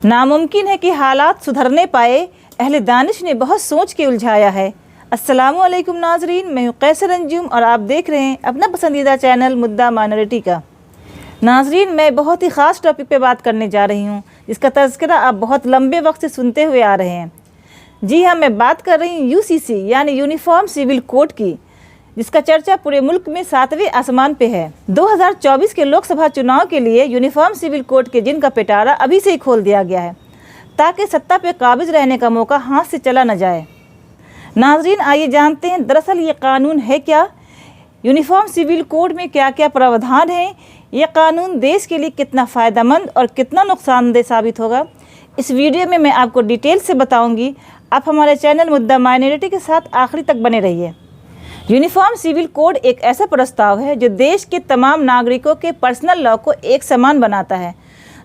नामुमकिन है कि हालात सुधरने पाए, अहले दानिश ने बहुत सोच के उलझाया है। अस्सलामु अलैकुम नाजरीन, मैं हूँ कैसर अंजुम और आप देख रहे हैं अपना पसंदीदा चैनल मुद्दा माइनॉरिटी का। नाजरीन, मैं बहुत ही ख़ास टॉपिक पे बात करने जा रही हूँ, जिसका तज़किरा आप बहुत लंबे वक्त से सुनते हुए आ रहे हैं। जी हाँ, मैं बात कर रही हूँ यूसीसी यानी यूनिफॉर्म सिविल कोड की, जिसका चर्चा पूरे मुल्क में 7वें आसमान पे है। 2024 के लोकसभा चुनाव के लिए यूनिफॉर्म सिविल कोड के जिन का पिटारा अभी से ही खोल दिया गया है, ताकि सत्ता पे काबिज रहने का मौका हाथ से चला न जाए। नाजरीन, आइए जानते हैं दरअसल ये कानून है क्या, यूनिफॉर्म सिविल कोड में क्या क्या प्रावधान हैं, ये कानून देश के लिए कितना फ़ायदेमंद और कितना नुकसानदेह साबित होगा। इस वीडियो में मैं आपको डिटेल से बताऊंगी। आप हमारे चैनल मुद्दा माइनॉरिटी के साथ आखिरी तक बने रहिए। यूनिफॉर्म सिविल कोड एक ऐसा प्रस्ताव है जो देश के तमाम नागरिकों के पर्सनल लॉ को एक समान बनाता है,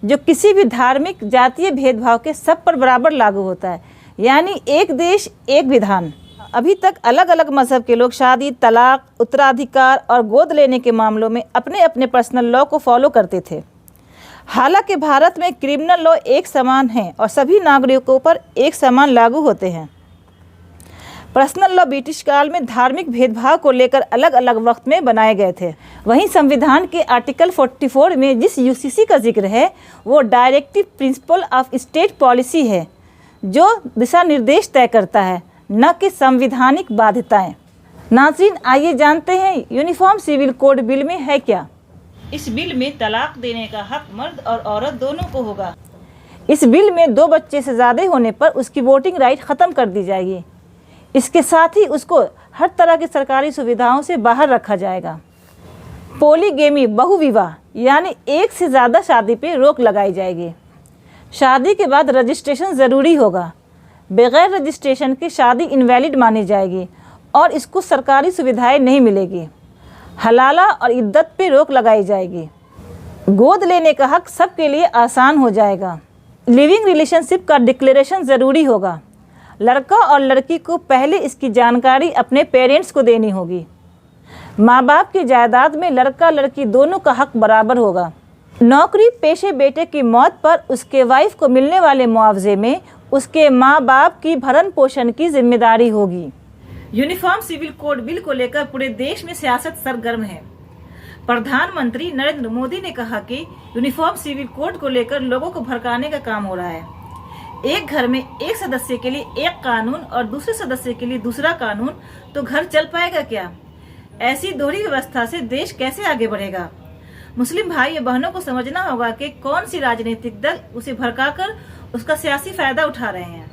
जो किसी भी धार्मिक जातीय भेदभाव के सब पर बराबर लागू होता है, यानी एक देश एक विधान। अभी तक अलग अलग मजहब के लोग शादी, तलाक, उत्तराधिकार और गोद लेने के मामलों में अपने अपने पर्सनल लॉ को फॉलो करते थे। हालांकि भारत में क्रिमिनल लॉ एक समान है और सभी नागरिकों पर एक समान लागू होते हैं। पर्सनल लॉ ब्रिटिश काल में धार्मिक भेदभाव को लेकर अलग अलग वक्त में बनाए गए थे। वहीं संविधान के आर्टिकल 44 में जिस यूसीसी का जिक्र है, वो directive principle of state policy है, जो दिशा निर्देश तय करता है, न कि संवैधानिक बाध्यताएं। नाज़रीन, आइए जानते हैं यूनिफॉर्म सिविल कोड बिल में है क्या। इस बिल में तलाक देने का हक मर्द और औरत दोनों को होगा। इस बिल में 2 बच्चे से ज़्यादा होने पर उसकी वोटिंग राइट ख़त्म कर दी जाएगी। इसके साथ ही उसको हर तरह की सरकारी सुविधाओं से बाहर रखा जाएगा। पॉलीगेमी बहुविवाह यानी एक से ज़्यादा शादी पे रोक लगाई जाएगी। शादी के बाद रजिस्ट्रेशन ज़रूरी होगा। बगैर रजिस्ट्रेशन की शादी इनवैलिड मानी जाएगी और इसको सरकारी सुविधाएं नहीं मिलेगी। हलाला और इद्दत पे रोक लगाई जाएगी। गोद लेने का हक सबके लिए आसान हो जाएगा। लिविंग रिलेशनशिप का डिक्लेरेशन ज़रूरी होगा। लड़का और लड़की को पहले इसकी जानकारी अपने पेरेंट्स को देनी होगी। माँ बाप की जायदाद में लड़का लड़की दोनों का हक बराबर होगा। नौकरी पेशे बेटे की मौत पर उसके वाइफ को मिलने वाले मुआवजे में उसके माँ बाप की भरण पोषण की जिम्मेदारी होगी। यूनिफॉर्म सिविल कोड बिल को लेकर पूरे देश में सियासत सरगर्म है। प्रधानमंत्री नरेंद्र मोदी ने कहा कि यूनिफॉर्म सिविल कोड को लेकर लोगों को भड़काने का काम हो रहा है। एक घर में एक सदस्य के लिए एक कानून और दूसरे सदस्य के लिए दूसरा कानून, तो घर चल पाएगा क्या? ऐसी दोहरी व्यवस्था से देश कैसे आगे बढ़ेगा? मुस्लिम भाई और बहनों को समझना होगा कि कौन सी राजनीतिक दल उसे भड़काकर उसका सियासी फायदा उठा रहे हैं।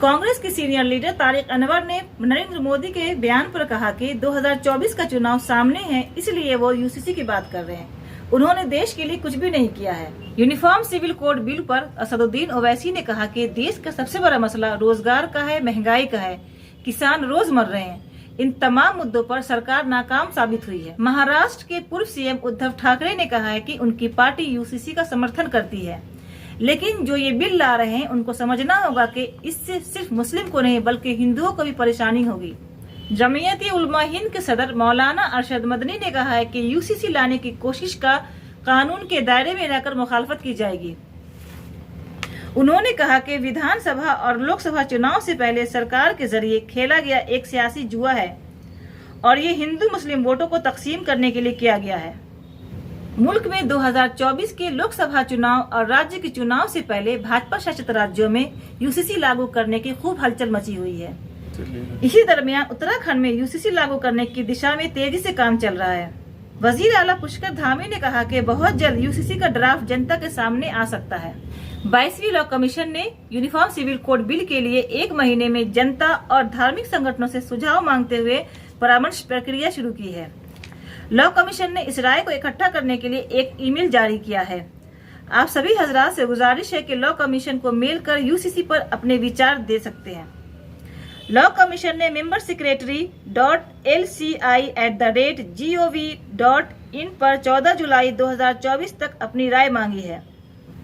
कांग्रेस के सीनियर लीडर तारिक अनवर ने नरेंद्र मोदी के बयान पर कहा कि 2024 का चुनाव सामने है, इसलिए वो यूसीसी की बात कर रहे हैं। उन्होंने देश के लिए कुछ भी नहीं किया है। यूनिफॉर्म सिविल कोड बिल पर असदुद्दीन ओवैसी ने कहा कि देश का सबसे बड़ा मसला रोजगार का है, महंगाई का है, किसान रोज मर रहे हैं। इन तमाम मुद्दों पर सरकार नाकाम साबित हुई है। महाराष्ट्र के पूर्व सीएम उद्धव ठाकरे ने कहा है कि उनकी पार्टी यूसीसी का समर्थन करती है, लेकिन जो ये बिल ला रहे हैं उनको समझना होगा कि इससे सिर्फ मुस्लिम को नहीं बल्कि हिंदुओं को भी परेशानी होगी। जमीयत-ए-उलमा-ए-हिंद के सदर मौलाना अरशद मदनी ने कहा है कि यूसीसी लाने की कोशिश का कानून के दायरे में रहकर मुखालफत की जाएगी। उन्होंने कहा कि विधानसभा और लोकसभा चुनाव से पहले सरकार के जरिए खेला गया एक सियासी जुआ है और ये हिंदू मुस्लिम वोटों को तकसीम करने के लिए किया गया है। मुल्क में 2024 के लोकसभा चुनाव और राज्य के चुनाव से पहले भाजपा शासित राज्यों में यूसीसी लागू करने की खूब हलचल मची हुई है। इसी दरमियान उत्तराखंड में यूसीसी लागू करने की दिशा में तेजी से काम चल रहा है। वजीर आला पुष्कर धामी ने कहा कि बहुत जल्द यूसीसी का ड्राफ्ट जनता के सामने आ सकता है। 22वीं लॉ कमीशन ने यूनिफॉर्म सिविल कोड बिल के लिए 1 महीने में जनता और धार्मिक संगठनों से सुझाव मांगते हुए परामर्श प्रक्रिया शुरू की है। लॉ कमीशन ने इस राय को इकट्ठा करने के लिए एक ईमेल जारी किया है। आप सभी हजरात से गुजारिश है कि लॉ कमीशन को मेल कर यूसीसी पर अपने विचार दे सकते हैं। लॉ कमीशन ने मेंबर सेक्रेटरी .lci@gov.in पर 14 जुलाई 2024 तक अपनी राय मांगी है।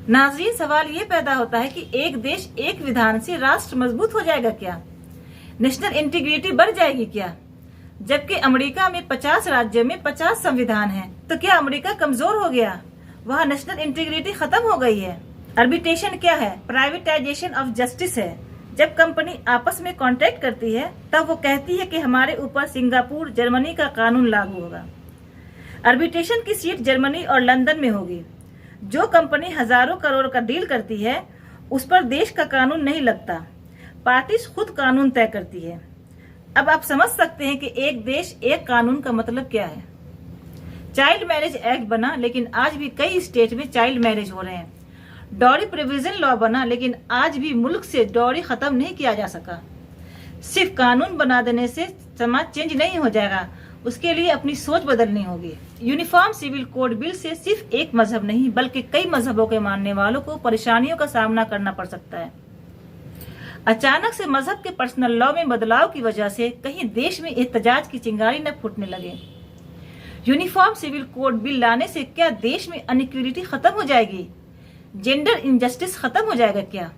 नाजरीन, सवाल ये पैदा होता है कि एक देश एक विधान से राष्ट्र मजबूत हो जाएगा क्या? नेशनल इंटीग्रिटी बढ़ जाएगी क्या? जबकि अमेरिका में 50 राज्यों में 50 संविधान हैं, तो क्या अमेरिका कमजोर हो गया? वहाँ नेशनल इंटीग्रिटी खत्म हो गई है? आर्बिट्रेशन क्या है? प्राइवेटाइजेशन ऑफ जस्टिस है। जब कंपनी आपस में कॉन्ट्रैक्ट करती है तब वो कहती है कि हमारे ऊपर सिंगापुर, जर्मनी का कानून लागू होगा। आर्बिट्रेशन की सीट जर्मनी और लंदन में होगी। जो कंपनी हजारों करोड़ का डील करती है उस पर देश का कानून नहीं लगता, पार्टीज खुद कानून तय करती है। अब आप समझ सकते हैं कि एक देश एक कानून का मतलब क्या है। चाइल्ड मैरिज एक्ट बना लेकिन आज भी कई स्टेट में चाइल्ड मैरिज हो रहे हैं। डॉरी प्रोविजन लॉ बना लेकिन आज भी मुल्क से डॉरी खत्म नहीं किया जा सका। सिर्फ कानून बना देने से समाज चेंज नहीं हो जाएगा, उसके लिए अपनी सोच बदलनी होगी। यूनिफॉर्म सिविल कोड बिल से सिर्फ एक मजहब नहीं बल्कि कई मजहबों के मानने वालों को परेशानियों का सामना करना पड़ सकता है। अचानक से मजहब के पर्सनल लॉ में बदलाव की वजह से कहीं देश में एहतजाज की चिंगारी न फूटने लगे। यूनिफॉर्म सिविल कोड बिल लाने से क्या देश में अनइक्वलिटी खत्म हो जाएगी? जेंडर इनजस्टिस खत्म हो जाएगा क्या?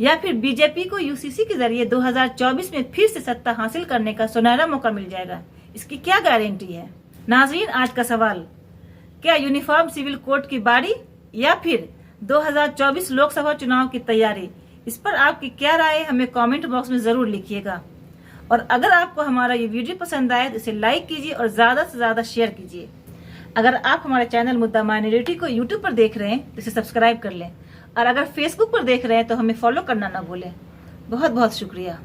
या फिर बीजेपी को यूसीसी के जरिए 2024 में फिर से सत्ता हासिल करने का सुनहरा मौका मिल जाएगा? इसकी क्या गारंटी है? नाज़रीन, आज का सवाल, क्या यूनिफॉर्म सिविल कोड की बारी या फिर 2024 लोकसभा चुनाव की तैयारी? इस पर आपकी क्या राय है हमें कमेंट बॉक्स में जरूर लिखिएगा। और अगर आपको हमारा ये वीडियो पसंद आए तो इसे लाइक कीजिए और ज्यादा से ज्यादा शेयर कीजिए। अगर आप हमारे चैनल मुद्दा माइनॉरिटी को यूट्यूब पर देख रहे हैं तो इसे सब्सक्राइब कर लें, और अगर फेसबुक पर देख रहे हैं तो हमें फॉलो करना ना भूलें। बहुत बहुत शुक्रिया।